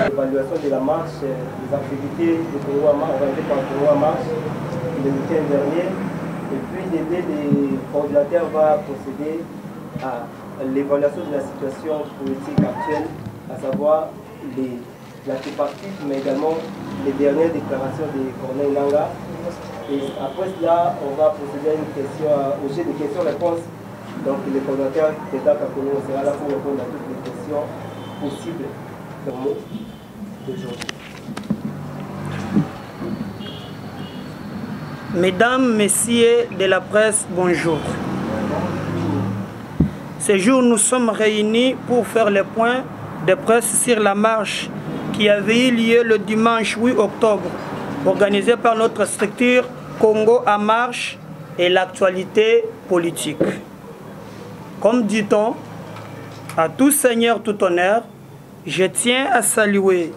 L'évaluation de la marche, des activités de Congo en marche, organisées par Congo en marche le week-end dernier. Et puis l'idée des coordinateurs va procéder à l'évaluation de la situation politique actuelle, à savoir la tripartite, mais également les dernières déclarations de Corneille Nangaa. Et après cela, on va procéder à une question, au jeu de questions-réponses. Donc le coordinateur Président Kakono sera là pour répondre à toutes les questions possibles d'aujourd'hui. Mesdames, Messieurs de la presse, bonjour. Ce jour, nous sommes réunis pour faire le point de presse sur la marche qui avait eu lieu le dimanche 8 octobre, organisée par notre structure Congo en marche et l'actualité politique. Comme dit-on, à tout seigneur, tout honneur, je tiens à saluer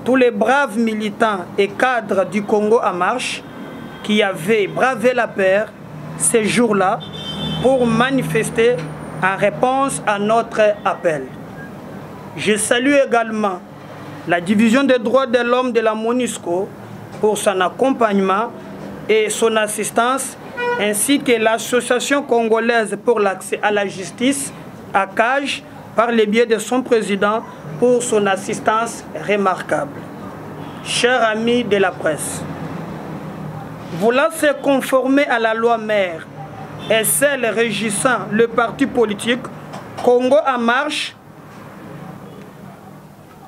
tous les braves militants et cadres du Congo en marche qui avaient bravé la paire ces jours-là pour manifester en réponse à notre appel. Je salue également la division des droits de l'homme de la MONUSCO pour son accompagnement et son assistance, ainsi que l'association congolaise pour l'accès à la justice, ACAJ, par le biais de son président pour son assistance remarquable. Chers amis de la presse, voulant se conformer à la loi mère et celle régissant le parti politique Congo en marche,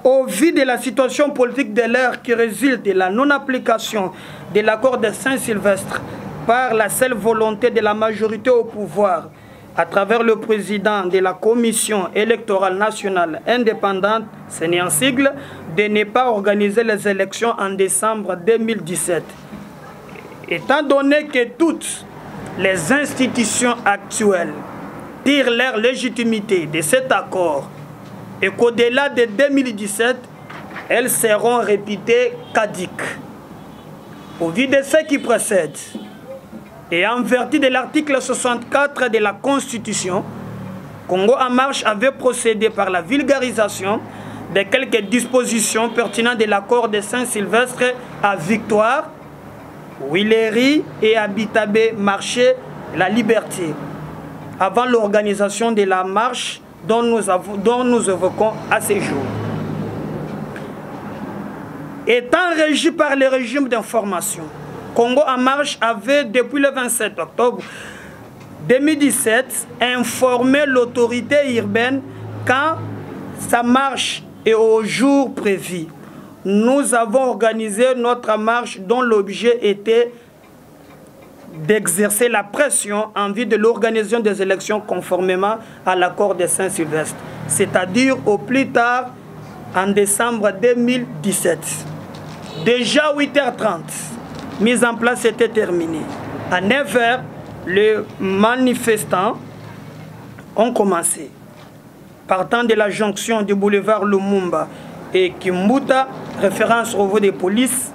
au vu de la situation politique de l'heure qui résulte de la non-application de l'accord de Saint-Sylvestre par la seule volonté de la majorité au pouvoir, à travers le président de la Commission électorale nationale indépendante, c'est en sigle, de ne pas organiser les élections en décembre 2017. Étant donné que toutes les institutions actuelles tirent leur légitimité de cet accord et qu'au-delà de 2017, elles seront réputées caduques. Au vu de ce qui précède, et en vertu de l'article 64 de la Constitution, Congo en marche avait procédé par la vulgarisation de quelques dispositions pertinentes de l'accord de Saint-Sylvestre à Victoire, Willery et à Bitabé Marché la Liberté, avant l'organisation de la marche dont nous évoquons à ce jour. Étant régi par le régime d'information, Congo en marche avait, depuis le 27 octobre 2017, informé l'autorité urbaine quand sa marche est au jour prévu. Nous avons organisé notre marche dont l'objet était d'exercer la pression en vue de l'organisation des élections conformément à l'accord de Saint-Sylvestre, c'est-à-dire au plus tard en décembre 2017. Déjà 8h30, mise en place était terminée. À 9h, les manifestants ont commencé. Partant de la jonction du boulevard Lumumba et Kimbuta, référence au niveau des polices,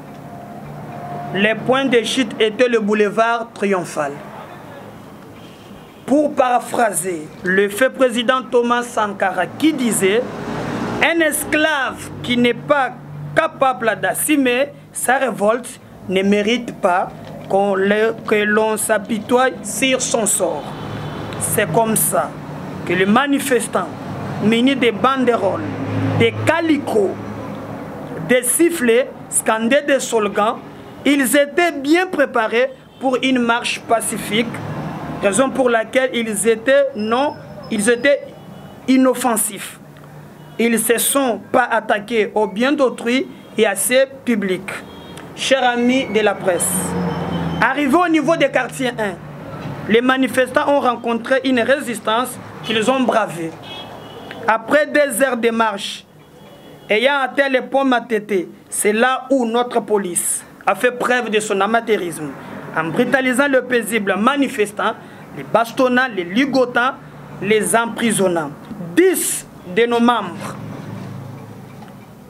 les points de chute étaient le boulevard Triomphal. Pour paraphraser le fait président Thomas Sankara qui disait « Un esclave qui n'est pas capable d'assumer sa révolte ne mérite pas que l'on s'apitoie sur son sort. » C'est comme ça que les manifestants, munis de banderoles, des calicots, des sifflets, scandés des slogans, ils étaient bien préparés pour une marche pacifique, raison pour laquelle ils étaient inoffensifs. Ils ne se sont pas attaqués au bien d'autrui et à ses publics. Chers amis de la presse, arrivés au niveau des quartiers 1, les manifestants ont rencontré une résistance qu'ils ont bravé. Après 2 heures de marche, ayant atteint le pont Matete, c'est là où notre police a fait preuve de son amateurisme, en brutalisant le paisible manifestant, les bastonnant, les ligotant, les emprisonnant. 10 de nos membres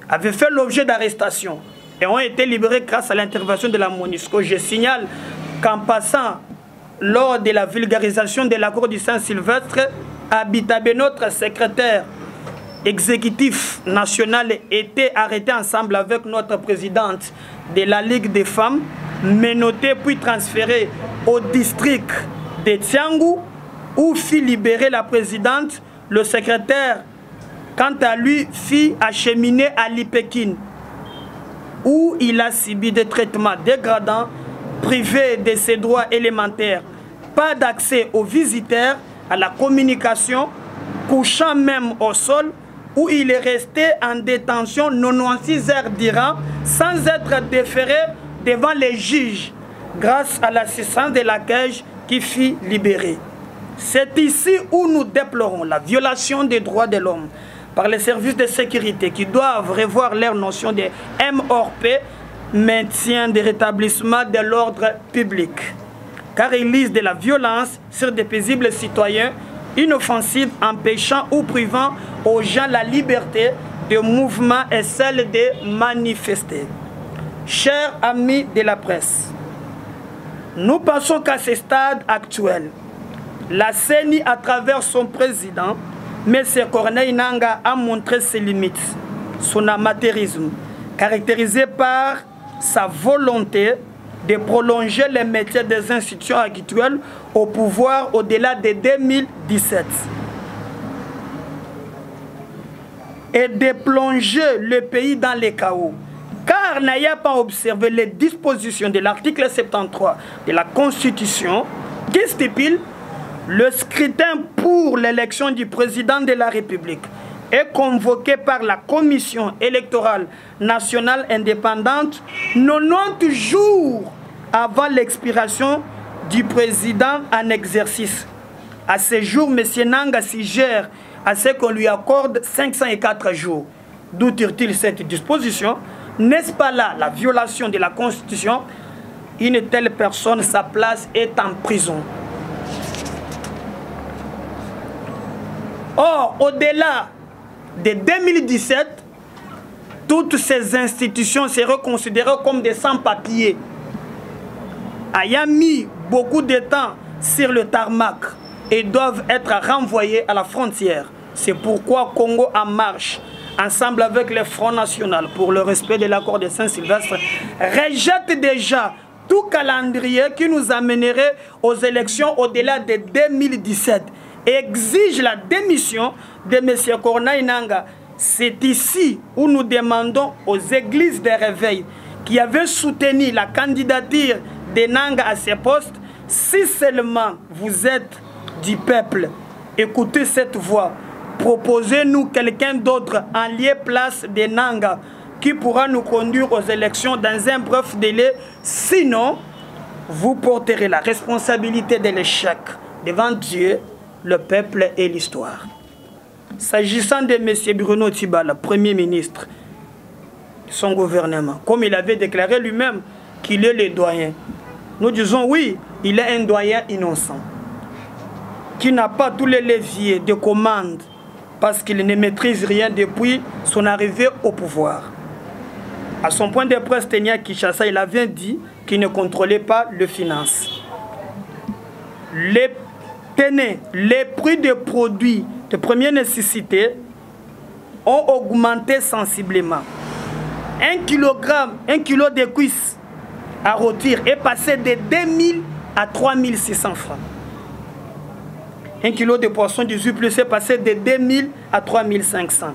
avaient fait l'objet d'arrestation et ont été libérés grâce à l'intervention de la MONUSCO. Je signale qu'en passant, lors de la vulgarisation de l'accord du Saint-Sylvestre, Abitabe, notre secrétaire exécutif national, était arrêté ensemble avec notre présidente de la Ligue des femmes, menotté puis transféré au district de Tiangou, où fit libérer la présidente. Le secrétaire, quant à lui, fit acheminer à l'Ipékin, où il a subi des traitements dégradants, privé de ses droits élémentaires, pas d'accès aux visiteurs, à la communication, couchant même au sol, où il est resté en détention 96 heures durant, sans être déféré devant les juges, grâce à l'assistance de la cage qui fit libérer. C'est ici où nous déplorons la violation des droits de l'homme par les services de sécurité qui doivent revoir leur notion de MORP, maintien de rétablissement de l'ordre public, car ils lisent de la violence sur des paisibles citoyens inoffensives, empêchant ou privant aux gens la liberté de mouvement et celle de manifester. Chers amis de la presse, nous pensons qu'à ce stade actuel, la CENI, à travers son président, M. Corneille Nangaa, a montré ses limites, son amateurisme, caractérisé par sa volonté de prolonger les métiers des institutions actuelles au pouvoir au-delà de 2017 et de plonger le pays dans le chaos. Car n'ayant pas observé les dispositions de l'article 73 de la Constitution qui stipule le scrutin pour l'élection du président de la République est convoqué par la Commission électorale nationale indépendante 90 jours avant l'expiration du président en exercice. À ce jour, M. Nangaa suggère à ce qu'on lui accorde 504 jours. D'où tire-t-il cette disposition? N'est-ce pas là la violation de la Constitution? Une telle personne, sa place est en prison. Or, au-delà de 2017, toutes ces institutions seraient considérées comme des sans-papiers, ayant mis beaucoup de temps sur le tarmac et doivent être renvoyés à la frontière. C'est pourquoi Congo en marche, ensemble avec le Front National pour le respect de l'accord de Saint-Sylvestre, rejette déjà tout calendrier qui nous amènerait aux élections au-delà de 2017 et exige la démission de M. Corneille Nangaa. C'est ici où nous demandons aux églises de réveil qui avaient soutenu la candidature de Nangaa à ce poste, si seulement vous êtes du peuple, écoutez cette voix. Proposez-nous quelqu'un d'autre en lieu place de Nangaa qui pourra nous conduire aux élections dans un bref délai. Sinon, vous porterez la responsabilité de l'échec devant Dieu, le peuple et l'histoire. S'agissant de M. Bruno Tshibala, Premier ministre de son gouvernement, comme il avait déclaré lui-même qu'il est le doyen, nous disons oui, il est un doyen innocent, qui n'a pas tous les leviers de commande parce qu'il ne maîtrise rien depuis son arrivée au pouvoir. À son point de presse tenu à Kinshasa, il avait dit qu'il ne contrôlait pas les finances. Les prix des produits de première nécessité ont augmenté sensiblement. 1 kilo de cuisses à rôtir est passé de 2000 à 3600 francs. 1 kilo de poisson 18+, est passé de 2000 à 3500.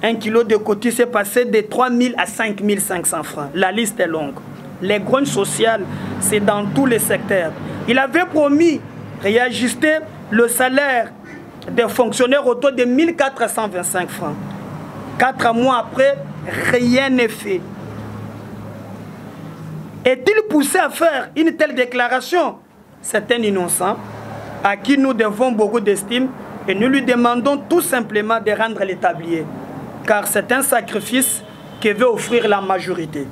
1 kilo de cotis est passé de 3000 à 5500 francs. La liste est longue. Les grandes sociales, c'est dans tous les secteurs. Il avait promis réajuster le salaire des fonctionnaires au taux de 1425 francs. 4 mois après, rien n'est fait. Est-il poussé à faire une telle déclaration? C'est un innocent à qui nous devons beaucoup d'estime et nous lui demandons tout simplement de rendre les tabliers, car c'est un sacrifice que veut offrir la majorité.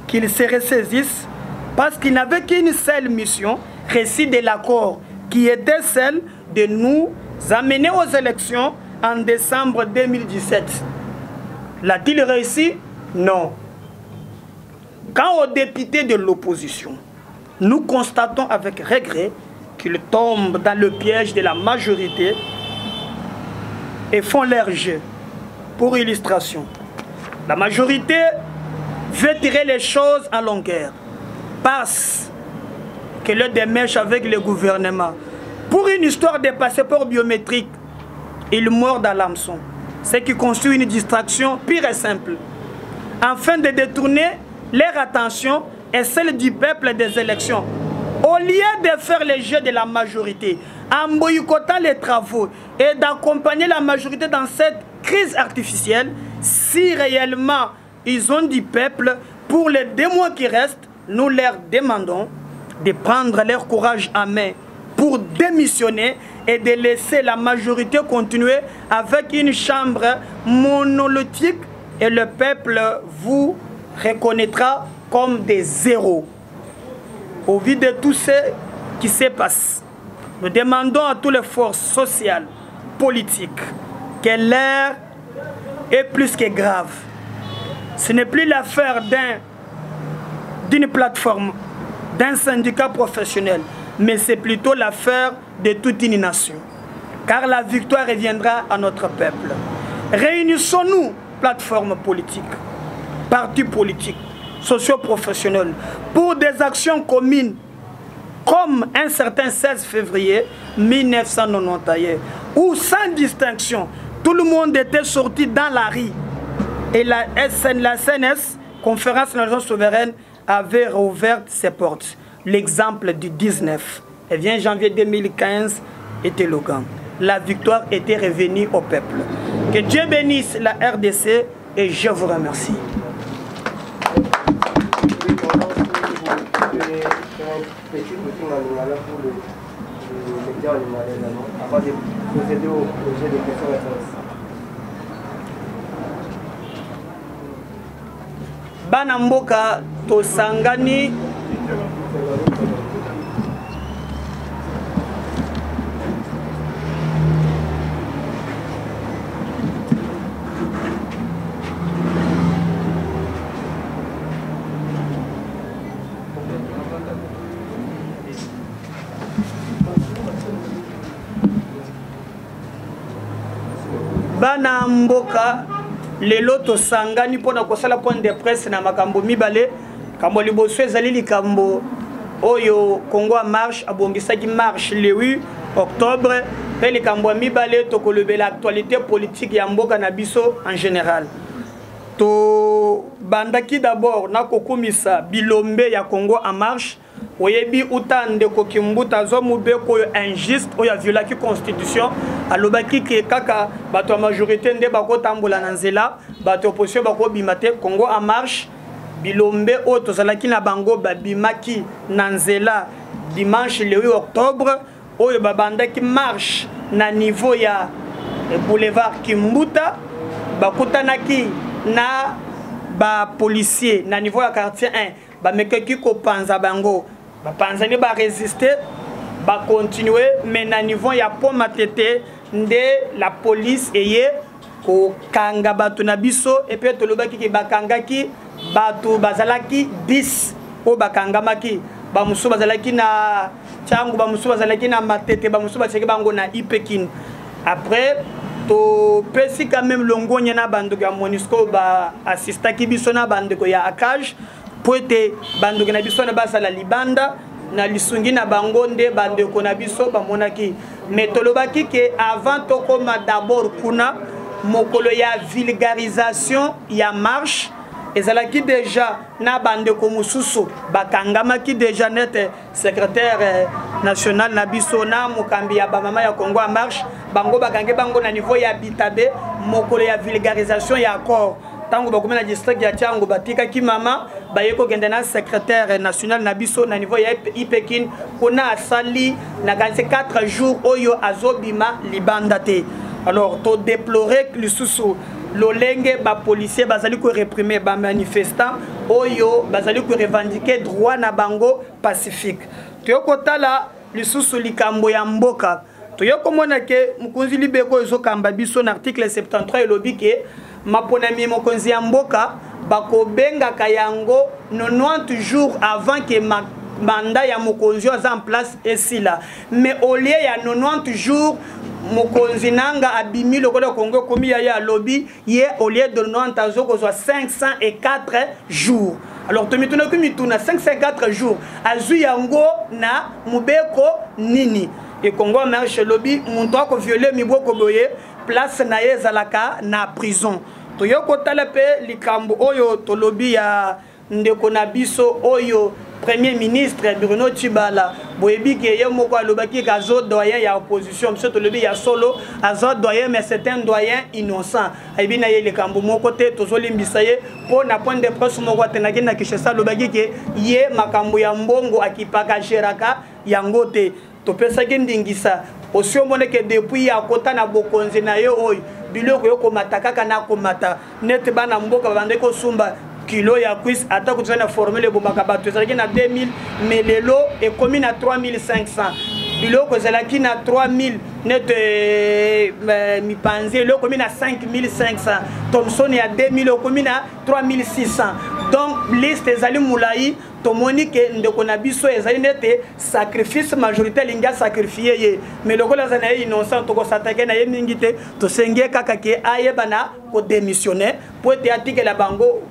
Qu'il se ressaisisse parce qu'il n'avait qu'une seule mission, récit de l'accord, qui était celle de nous amener aux élections en décembre 2017. L'a-t-il réussi? Non. Quant aux députés de l'opposition, nous constatons avec regret qu'ils tombent dans le piège de la majorité et font leur jeu. Pour illustration, la majorité veut tirer les choses en longueur parce que le démêche avec le gouvernement. Pour une histoire de passeport biométrique, ils mordent à l'hameçon, ce qui constitue une distraction pure et simple, afin de détourner leur attention et celle du peuple des élections. Au lieu de faire le jeu de la majorité, en boycottant les travaux et d'accompagner la majorité dans cette crise artificielle, si réellement ils ont du peuple, pour les 2 mois qui restent, nous leur demandons de prendre leur courage à main pour démissionner et de laisser la majorité continuer avec une chambre monolithique et le peuple vous reconnaîtra comme des zéros. Au vu de tout ce qui se passe, nous demandons à toutes les forces sociales, politiques, que l'heure est plus que grave. Ce n'est plus l'affaire d'une plateforme, d'un syndicat professionnel, mais c'est plutôt l'affaire de toute une nation. Car la victoire reviendra à notre peuple. Réunissons-nous, plateformes politiques, partis politiques, socio-professionnels, pour des actions communes, comme un certain 16 février 1991, où sans distinction, tout le monde était sorti dans la rue. Et la CNS, Conférence nationale souveraine, avait rouvert ses portes. L'exemple du 19 et bien janvier 2015 était le gang. La victoire était revenue au peuple. Que Dieu bénisse la RDC et je vous remercie. Bana mboka tosangani bana mboka lelo tosangani pona kosala point de presse na makambo mibale kambo liboso ezali likambo oyo Congo a marche abongisaki marche le 8 octobre pe likambo mibale tokolobela actualité politique ya mboka na biso en général. To bandaki d'abord na kokumisa bilombe ya Congo a marche oyebi utande ko Kimbuta zo mubeko injuste oya violaki constitution alobaki ke kaka bato majorité nde bako tambola na nzela bato opposition bako bimate Congo a marche bilombe o tozalaki na bango babimaki na nzela dimanche le 8 octobre oyo babandaki marche na niveau ya boulevard Kimbuta bakutanaki na ba policier na niveau ya quartier 1 ba mekaki ko panza bango ba panzani ba résister ba continuer mais na niveau ya poma tete nde la police eye ko kanga bato na biso et puis tolobaki ki bakangaki bato bazalaki 10 o bakangamaki ba musu bazalaki na changu ba musu bazalaki na matete ba musu baseki bango na Ipekin. Après to pesi quand même longonya na bandoko ya Monisco ba assistaki biso na bandeko ya Akaj poete bandoko na biso na basala libanda na lisungi na bango nde bandeko na biso bamonaki metolobaki ke avant to koma d'abord kuna mokolo ya vulgarisation ya marche ezalaki déjà na bandeko mususu bakangamaki déjà net secrétaire national na biso na mukambi ya bamama ya Congo a marche bango bakange bango na niveau ya Bitabe mokolo ya vulgarisation ya accord tango ba komena district ya Tiango batika ki mama ba yeko gendana secrétaire national na biso na niveau ya Ipekin kuna asali na 4 jours oyo azobima libanda te. Alors to déplorer que le sous lolenge ba policier bazali ko réprimer ba manifestant oyo bazali ko revendiquer droit na bango pacifique. Tokotala le sous likambo ya mboka. Toyoko mona ke mukunzi libeko ezokamba biso na article 73 elobi ke maponami mokonzi ya mboka bakobenga kayango 90 jours avant que mandat ya mokonzi aza en place esila. Mais au lieu ya 90 jours mokonzi nanga abimi lokola Congo komi ya lobby ye au lieu de 90 jours ko 504 jours. Alors tomituna kumituna 504 jours azu yango na mubeko nini et Congo marche lobby monto ko violer miboko boye place na yezalaka na prison. Toyoko talape likambo oyo to lobby ya ndeko na biso oyo Premier ministre Bruno Tshibala boyebi ke ye moko alobaki ka zo doyen ya opposition monsieur to lobby ya solo azo doyen mais c'est un doyen innocent ayibi na ye likambo moko te tozolimbisa ye po na point de presse moko atenaki na Kinshasa lobaki ke ye makambo ya mbongo akipaka geraka yango te topesaki ndingisa osio mone ke depuis ya kota na bokonzi na yo oyo biloko yo komata kaka na komata net bana mboka bande ko sumba kilo ya quiz ata kutana formule bomaka bato ezalaki na 2000 mais lelo ekomi na 3500 biloko ezalaki na 3000 net mipanzi lelo ekomi na 5500 Thomson ya 2000 ekomi na 3600 donc liste ezali mulai tomoni ke ndeko na biso ezali nete sacrifice majoritaire linga sacrifier ye mais lokola zana innocent to ko s'attaquer na ye mingi te to senge kaka ke ayebana ko démissionner pour te atike la bango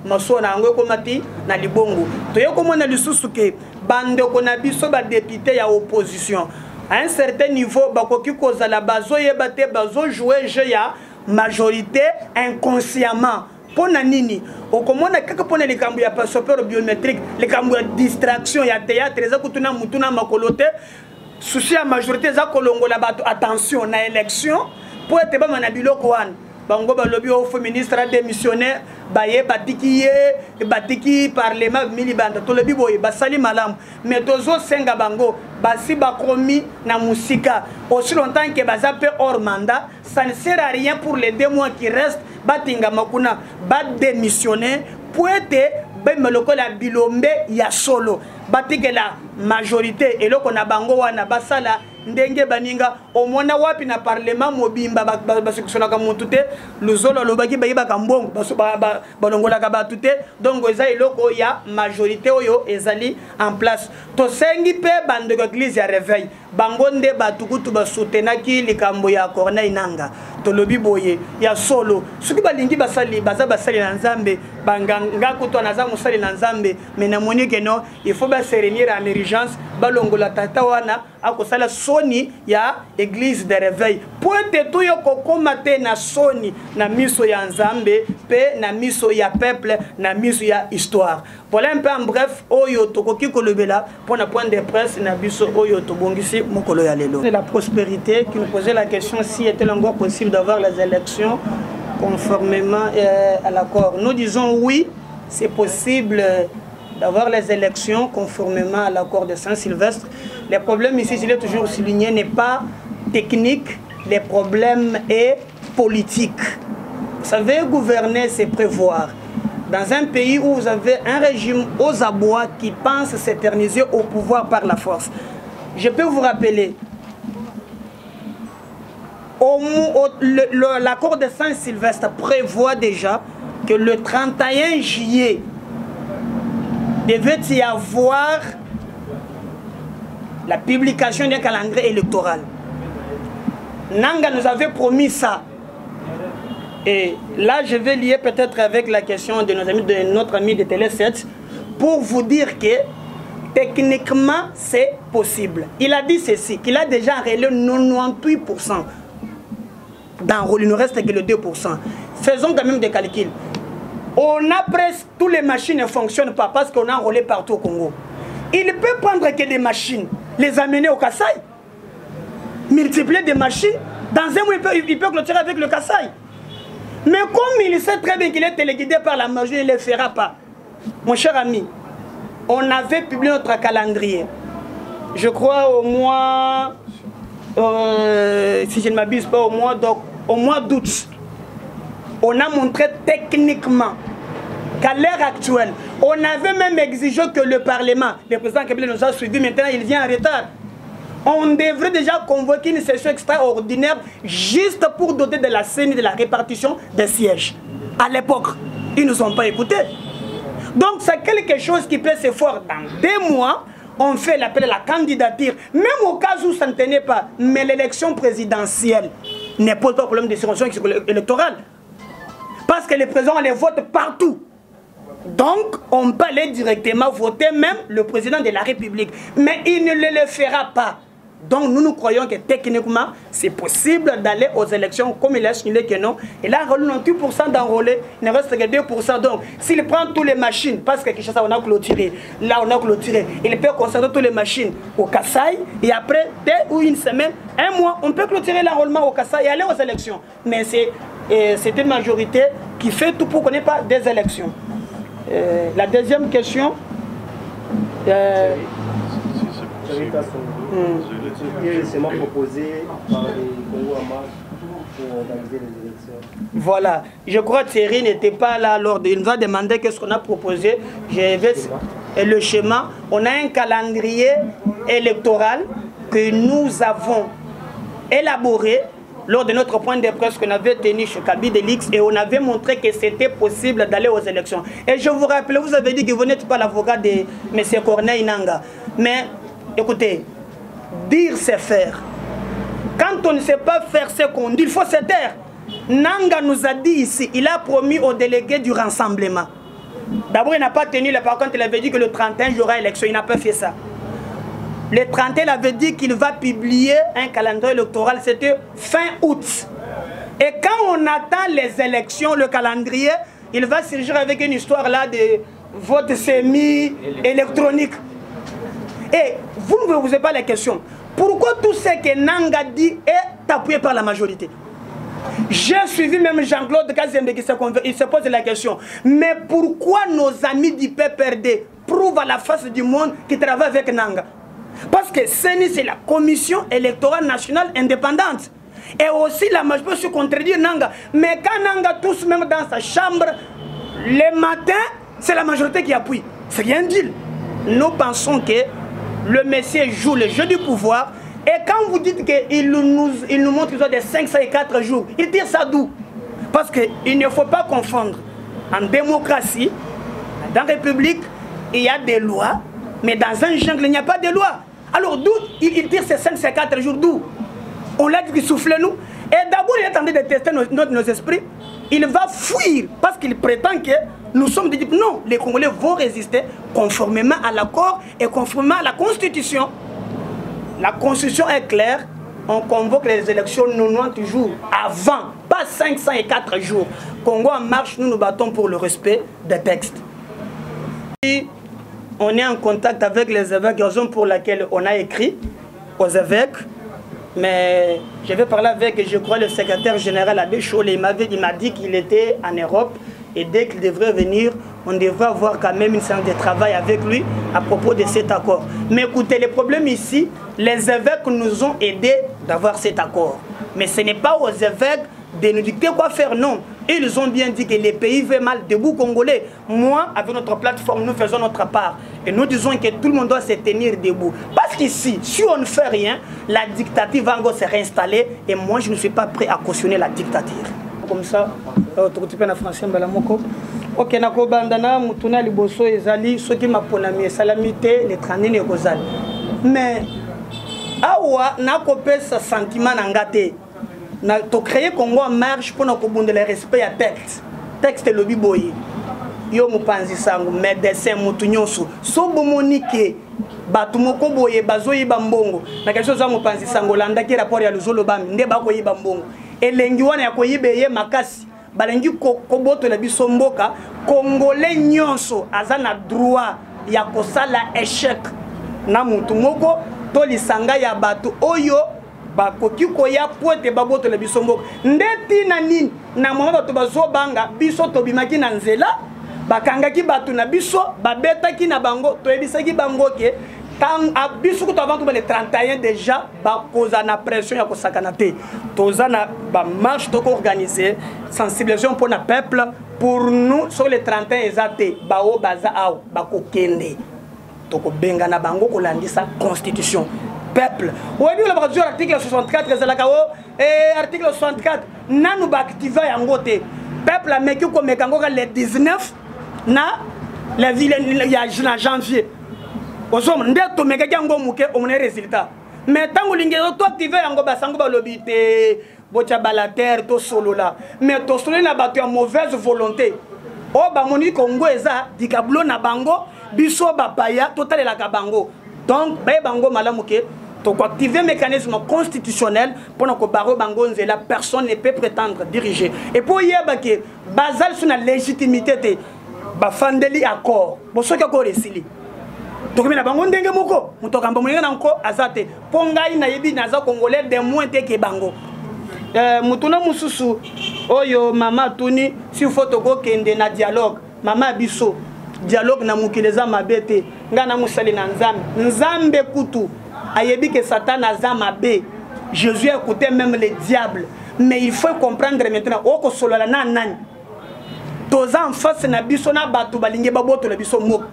masona ngo komati na libongo to yoko mona lisusu ke bandeko na biso ba député ya opposition à un certain niveau bakoki kozala bazo yeba te bazo jouer jeu ya majorité inconsciemment. Pona nini okomona kaka pona likambo ya passeport biométrique likambo ya distraction ya théâtre eza kutuna mutuna makolote souci ya majorité za kolongola bato attention na élection pour être ba mana biloko wana bango balobi au ministre a démissionné baye batiki parlement milibanda to lobi boye basali malamu mais tozo senga bango basi bakomi na musika aussi longtemps que baza pe hors mandat ça ne sert à rien pour les 2 mois qui restent batinga makuna ba démissionner pour être ben lokola bilombe ya solo batike la majorité et loko na bango wana basala ndenge baninga omona wapi na parlement mobimba basikusona ka mutute luzolo lobaki bayiba ka mbongo balongola ka batute donc eza eloko ya majorité oyo ezali en place to sengi pe bande ko église ya réveil bango nde batukutu basutenaki likambo ya Corneille Nanga to lobi boye ya solo suki balingi basali basali na Nzambe banganga kuto na za musali na Nzambe mais na monique non il faut ba se réunir en urgence balongola tata wana akosala soni ya église de réveil pointe tout yo kokomate na soni na miso ya Nzambe pe na miso ya peuple na miso ya histoire voilà un peu en bref oyo tokoki kolobela pour na point de presse na biso oyo tobongisi mokolo ya lelo la prospérité qui nous posait la question si était encore possible d'avoir les élections conformément à l'accord. Nous disons oui, c'est possible d'avoir les élections conformément à l'accord de Saint-Sylvestre. Le problème ici, je l'ai toujours souligné, n'est pas technique, le problème est politique. Vous savez, gouverner, c'est prévoir. Dans un pays où vous avez un régime aux abois qui pense s'éterniser au pouvoir par la force. Je peux vous rappeler, l'accord de Saint-Sylvestre prévoit déjà que le 31 juillet devait y avoir la publication d'un calendrier électoral. Nanga nous avait promis ça. Et là, je vais lier peut-être avec la question de notre ami de Télé 7 pour vous dire que techniquement, c'est possible. Il a dit ceci, qu'il a déjà réglé 98%. D'enrôler, il ne reste que le 2%. Faisons quand même des calculs. On a presque toutes les machines ne fonctionnent pas parce qu'on a enrôlé partout au Congo. Il peut prendre que des machines, les amener au Kasaï, multiplier des machines. Dans un mois, il peut clôturer avec le Kasaï. Mais comme il sait très bien qu'il est téléguidé par la majorité, il ne le fera pas. Mon cher ami, on avait publié notre calendrier. Je crois au mois, si je ne m'abuse pas, au mois d'août. On a montré techniquement qu'à l'heure actuelle, on avait même exigé que le Parlement, le président Kabila nous a suivis, maintenant il vient en retard. On devrait déjà convoquer une session extraordinaire juste pour doter de la CENI de la répartition des sièges. À l'époque, ils ne nous ont pas écoutés. Donc c'est quelque chose qui peut se faire dans 2 mois. On fait l'appel à la candidature, même au cas où ça ne tenait pas. Mais l'élection présidentielle ne pose pas de problème de circonscription électorale. Parce que les présidents les votent partout. Donc, on peut aller directement voter même le président de la République. Mais il ne le fera pas. Donc, nous croyons que techniquement, c'est possible d'aller aux élections comme il a signalé que non. Il a enrôlé 98% d'enrôlés, il ne reste que 2%. Donc, s'il prend toutes les machines, parce que Kinshasa, on a clôturé, là, on a clôturé, il peut concentrer toutes les machines au Kasaï, et après, 2 ou 1 semaine, 1 mois, on peut clôturer l'enrôlement au Kasaï et aller aux élections. Mais c'est une majorité qui fait tout pour qu'on n'ait pas des élections. La deuxième question. Qui est récemment proposé par les Congo en marche pour organiser les élections. Voilà, je crois que Thierry n'était pas là lors de... Il nous a demandé qu'est-ce qu'on a proposé. Et le schéma, on a un calendrier électoral que nous avons élaboré lors de notre point de presse qu'on avait tenu chez Kaby Delix et on avait montré que c'était possible d'aller aux élections. Et je vous rappelle, vous avez dit que vous n'êtes pas l'avocat de M. Corneille Nangaa. Mais écoutez, dire c'est faire. Quand on ne sait pas faire ce qu'on dit, il faut se taire. Nangaa nous a dit ici, il a promis aux délégués du rassemblement. D'abord, il n'a pas tenu, par contre, il avait dit que le 31, il y aura élection. Il n'a pas fait ça. Le 31, il avait dit qu'il va publier un calendrier électoral, c'était fin août. Et quand on attend les élections, le calendrier, il va surgir avec une histoire là de vote semi-électronique. Et vous ne vous posez pas la question. Pourquoi tout ce que Nangaa dit est appuyé par la majorité? J'ai suivi même Jean-Claude Kazembe qui se pose la question. Mais pourquoi nos amis du PPRD prouvent à la face du monde qu'ils travaillent avec Nangaa? Parce que CENI, c'est la Commission électorale nationale indépendante. Et aussi, la majorité peut se contredire Nangaa. Mais quand Nangaa tous même dans sa chambre, le matin, c'est la majorité qui appuie. C'est rien dit. Nous pensons que le monsieur joue le jeu du pouvoir. Et quand vous dites qu'il nous montre qu'ils ont des 504 jours, il tire ça d'où? Parce qu'il ne faut pas confondre. En démocratie, dans la République, il y a des lois. Mais dans un jungle, il n'y a pas de loi. Alors d'où il tire ces 504 jours? D'où? On l'a dit qu'il souffle nous. Et d'abord, il est en train de tester nos esprits. Il va fuir parce qu'il prétend que nous sommes des... Non, les Congolais vont résister conformément à l'accord et conformément à la Constitution. La Constitution est claire. On convoque les élections 90 jours avant, pas 504 jours. Congo en marche, nous nous battons pour le respect des textes. On est en contact avec les évêques, raison pour laquelle on a écrit aux évêques. Mais je vais parler avec, je crois, le secrétaire général Abbé Cholé. Il m'a dit qu'il était en Europe et dès qu'il devrait venir, on devrait avoir quand même une séance de travail avec lui à propos de cet accord. Mais écoutez, le problème ici, les évêques nous ont aidés d'avoir cet accord. Mais ce n'est pas aux évêques de nous dicter quoi faire, non. Ils ont bien dit que les pays vont mal, debout Congolais. Moi, avec notre plateforme, nous faisons notre part. Et nous disons que tout le monde doit se tenir debout. Parce qu'ici, si on ne fait rien, la dictature va encore se réinstaller. Et moi, je ne suis pas prêt à cautionner la dictature. Comme ça, tu peux en français, ok, nako bandana mutuna liboso ezali soki maponami salamité les tranine kozali. Mais awa nako pesa sentiment nangate. Na to créer Congo en marche pour nous le respect à texte. Texte lobi boye. Yo mupanzi sangu médecin mutu nyonso. So bomonike batu moko boye bazoyi bambongo. Na quelque chose za mupanzi sango landa ki rapport ya luzolo bami nde bako yi bambongo. Elengi wana ya koyibe ye makasi. Balengi koboto la biso mboka Congolais nyonso aza na droit ya kosala échec na mutu moko to lisanga ya batu oyo bakoki koya po ete babotola biso mboka ndeti na nini na mama bato bazobanga biso tobimaki na nzela bakangaki bato na biso babetaki na bango toyebisaki bango ke biso kutu avant le 31 déjà bakoza na pression ya kosakana te toza na bamarche toko organiser sensibilisation pour na peuple pour nous sur le 31 ezate bao baza aw bakokende toko benga na bango kolandisa constitution peuple oyebi la bakazwa article 64 ezalaka o article 64 nanu baactiva yango te peuple ameki komeka ngo le 19 na la ville ya janvier ozomo nde tomeka yango muke omone résultat mais tango lingero to activer yango basango balobi te bocha balater to solola mais to solola na bato ya mauvaise volonté o ba moni kongo eza dikablo na bango biso bapaya totalela ka bango donc ba bango malamu ke to activer mécanisme constitutionnel pour que baro bango nzela personne ne peut prétendre diriger et pour yeba ke bazal sur la légitimité te ba fandeli accord bo soka ko resili donc na bango ndenge moko mutoka mbongo na nko azate pongai na yebi naza congolais de moins te ke bango mutuna mususu oyo mama tuni si foto ko kende na dialogue mama biso dialogue na mukileza mabete ngana musali na nzambe kutu ayebi que Satan a mabe Jésus écoutait même les diables mais il faut comprendre maintenant oko solo la nan tous en face na biso na batu balinge baboto la biso mok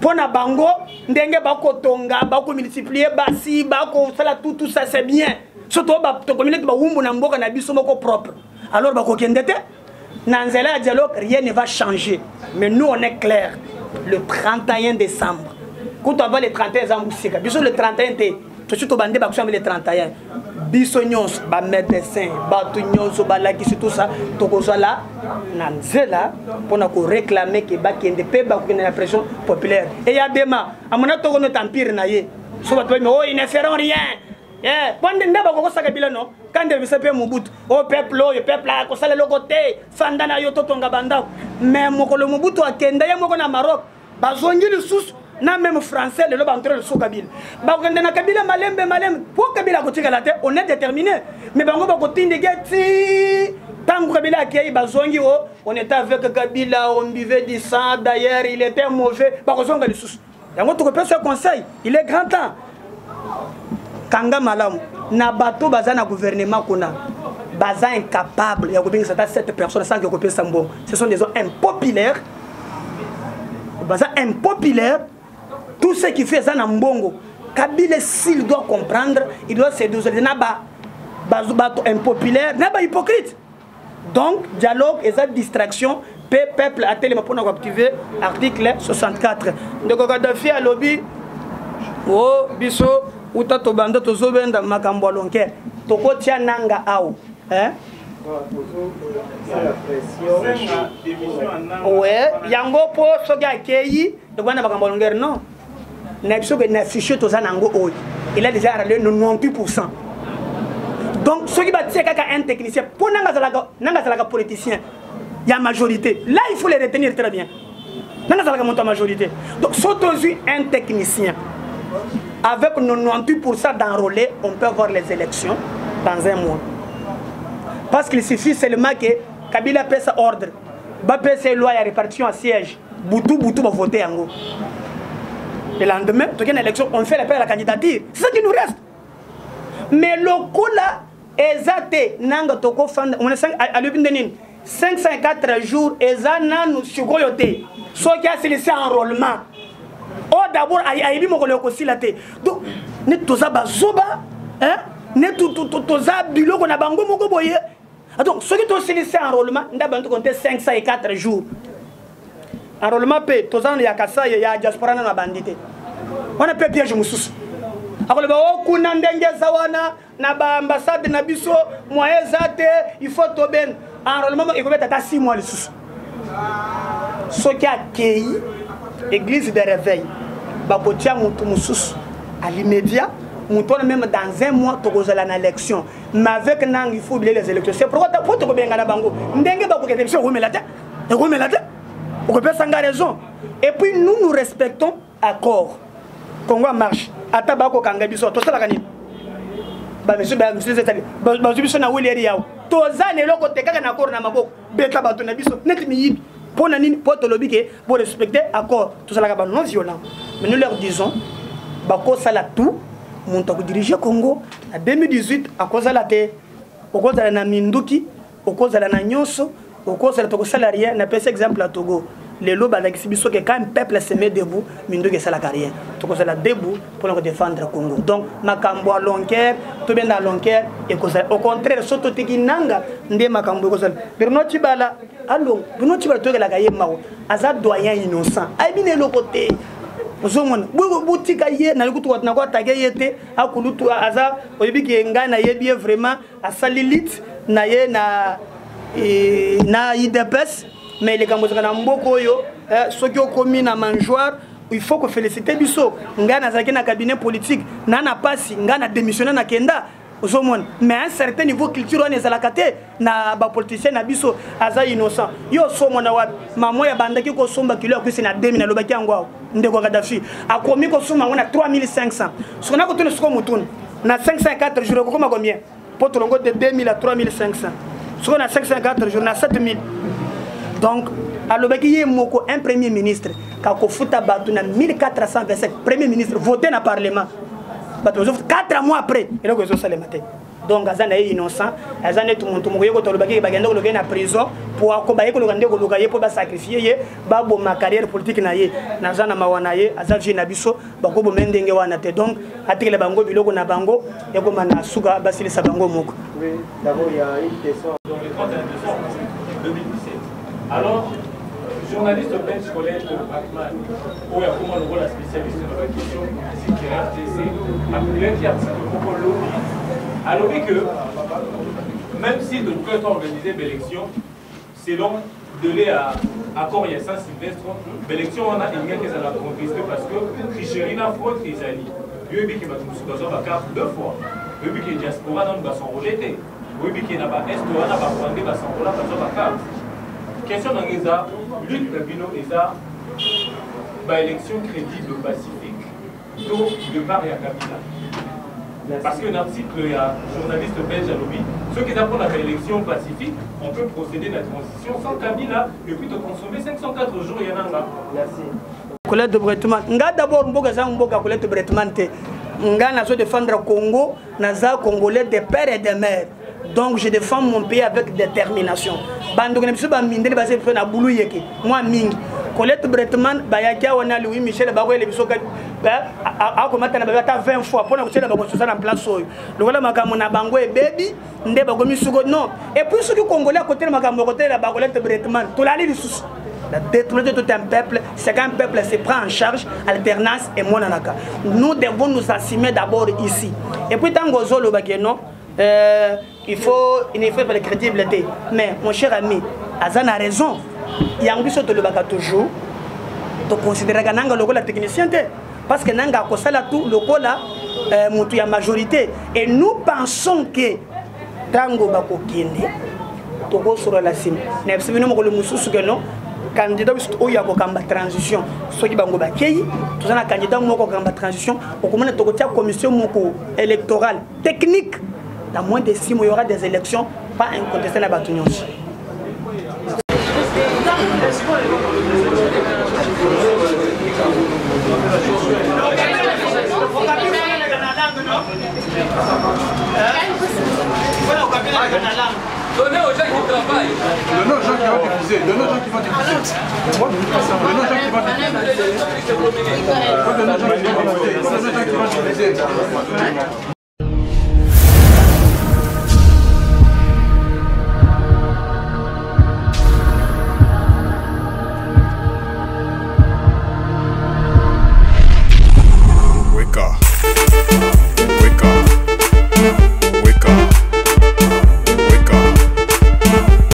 pona bango ndenge bako tonga bako multiplier basi bako sala tout ça c'est bien surtout ba to communauté ba wumbu na mboka na biso moko propre alors bako kendete na nzela dialogue rien ne va changer mais nous on est clair le 31 décembre quand on va le 31 décembre biso le 31 té to surtout bande ba le 31 biso nyons ba médecin ba to nyons ba la ki tout ça to ko la na nzela pona ko réclamer que ba kende pe ba ko na pression populaire et ya dema amona to ko no empire na ye so ba to mais oh ils ne feront rien pande ndaba ko saka bilano quand de se pe Mobutu au peuple le peuple a ko sala le côté fandana yo to tonga banda mais moko le Mobutu akenda ye moko na Maroc bazongi le sous na même français le bantre le sous Kabila ba ko na Kabila malembe pour Kabila ko tika la tête on est déterminé mais bango ba ko tinde geti tango Kabila akei bazongi on était avec Kabila on buvait du sang d'ailleurs il était mauvais ba ko zonga le sous yango to ko peut ce conseil il est grand temps kanga malamu na bato baza na gouvernement kuna baza incapable ya kobinga ça 7 personnes sans que kopesa mbongo ce sont des gens impopulaires baza impopulaires tout ce qui fait ça na mbongo Kabila s'il doit comprendre il doit se doser na bato impopulaire na ba hypocrite donc dialogue et ça distraction peuple a tellement pour activer article 64 ndeko Kadhafi a lobby oh biso uta to banda to zobenda makambo lonke to ko tia nanga awo ouais yango po soga keyi to banda makambo lonke non na biso que na fichier to zanango oy il a déjà râlé 98%. Donc ce qui va dire kaka un technicien pour nanga zalaka politicien il y a majorité là il faut les retenir très bien nanga zalaka monta majorité donc surtout un technicien avec 98% d'enrôlés, on peut avoir les élections dans un mois. Parce qu'il suffit seulement que Kabila paie sa ordre, va payer ses lois et répartition à siège. Boutou va voter en gros. Le lendemain, tu as une élection, on fait l'appel à la candidature. C'est ça qui nous reste. Mais le coup là, exacté, nanga toko fanda, on est 504 jours, ezana nous sugoyote. Ce qui a laissé enrôlement. Oh d'abord aïbi moko le kosilate donc ne toza bazoba hein ne toza biloko na bango moko boye donc ceux qui to laissé enrôlement ndaba to compter 504 jours enrôlement pe toza ya kasa ya diaspora na bandité on a pe piège mususu akole ba okuna ndenge zawana na ba ambassade na biso moyen zate il faut to ben enrôlement il faut mettre 6 mois le sous ce qui a accueilli église de réveil bakotia mutu mususu à l'immédiat mutu même dans un mois to kozala na élection mais avec nang il faut oublier les élections c'est pourquoi pour to benga na bango ndenge bako élection remelate on peut sanga raison et puis nous respectons accord Congo marche ata bako kanga biso to sala kanini monsieur biso na wili yao tozane loko tekaka na accord na maboko beta bato na biso net miyibi pona nini po to lobike pour respecter accord tout ça la non violent mais nous leur disons bako sala tout monta ko diriger Congo en 2018 à cause la te au cause la na minduki au cause la na nyonso au cause la to salarié na pèse exemple à Togo les lobes avec biso que quand un peuple se met debout minduki ça la carrière to cause la debout pour défendre Congo donc makambo à longueur to bien dans longueur et cause au contraire soto tekinanga ndé makambo cause Bruno Tibala allo Bruno Tibala to la gaye mawo aza doyen innocent ay bine le côté ozomona butika ye na likutu na ko tage yete akulutu aza oyibiki ngana yebi vraiment asalilit na ye na IDPS mais les gambo na mboko yo soki okomi na mangeoire il faut que féliciter biso ngana zaki na cabinet politique na pasi ngana démissionner na kenda ozomona mais à un certain niveau culture on ezalaka te na ba politicien na biso aza innocent yo somona wapi mamo ya bandaki ko somba kilo ko na 2000 na lobaki yango ndeko Gaddafi akomi ko soma ngona 3500 sona ko tuna soko mutuna na 504 jours ko koma combien pour tolongo de 2000 à 3500 soko na 504 jours na 7000 donc alobaki ye moko un premier ministre ka ko futa batu na 1427 premier ministre voté na parlement 4 mois après il a que ça le matin donc azana est innocent azana tout monde mokoyeko to lobaki bagenda ko na prison pour akobaye ko lokande ko lokaye pour ba sacrifier ye ba bo ma carrière politique na ye na zana mawana ye azavi na biso bako bo mendenge wana te donc atikele bango biloko na bango yako mana suka basili sa bango moko. Oui, d'abord il y a une question donc le 31 décembre 2017 alors journaliste belge Colette Bretman, où il y a comment le rôle la spécialiste de la question qui a qui article pour lobby, a lobby que même si de peut organiser l'élection, selon délai à accord il y a Saint-Sylvestre, l'élection on a une qui a contesté parce que Tricherie n'a fraude qui est allée. Lui qui va tout la carte 2 fois. Lui qui est diaspora dans son rôle était. Lui qui n'a pas est ou n'a pas rwandais dans son rôle dans la carte. Question dans les arts, Luc Babino et ça, élection crédible pacifique, donc de part et à Kabila. Parce qu'un article, il y a un journaliste belge à lobby, ceux qui apprennent à l'élection pacifique, on peut procéder à la transition sans Kabila et puis de consommer 504 jours, il y en a là. Merci. Colette de Bretman, nga d'abord mboka za mboka Colette de Bretman te. Nga nazo défendre Congo, naza congolais de père et de mère. Donc je défends mon pays avec détermination. Bandoko nebiso ba mindele base fe na bulu yeke. Moi mingi. Colette Bretman bayaka wana Louis Michel ba ko lebiso ka a ko matana ba ta 20 fois pour na ko tela ba ko sosa na place oyo. Lokola makambo na bango e baby nde ba ko misuko non. Et puis ceux qui congolais à côté makambo côté la Colette Bretman. To la li lisusu. La détruire tout un peuple, c'est qu'un peuple se prend en charge, alternance et monanaka. Nous devons nous assumer d'abord ici. Et puis tant que Zolo Bageno, il faut pas de crédibilité. Mais mon cher ami, Azan a raison. Il y a un peu de baka toujours. Tu considères que Nanga la technicien parce que Nanga Kosala tout le cola il y a majorité. Et nous pensons que Tango Bako Kine, Togo sur la cime. Nous le mususu que non. Candidat oyo akokamba transition soki bango bakei tozana candidat moko kamba transition okomona tokotia commission moko électorale technique dans moins de 6 mois il y aura des élections pas incontestées na batu nyonso. Donnez aux gens qui travaillent. Donnez aux gens qui vont diffuser. Donnez aux gens qui vont diffuser. Donnez aux gens qui vont diffuser. Donnez aux gens qui vont diffuser.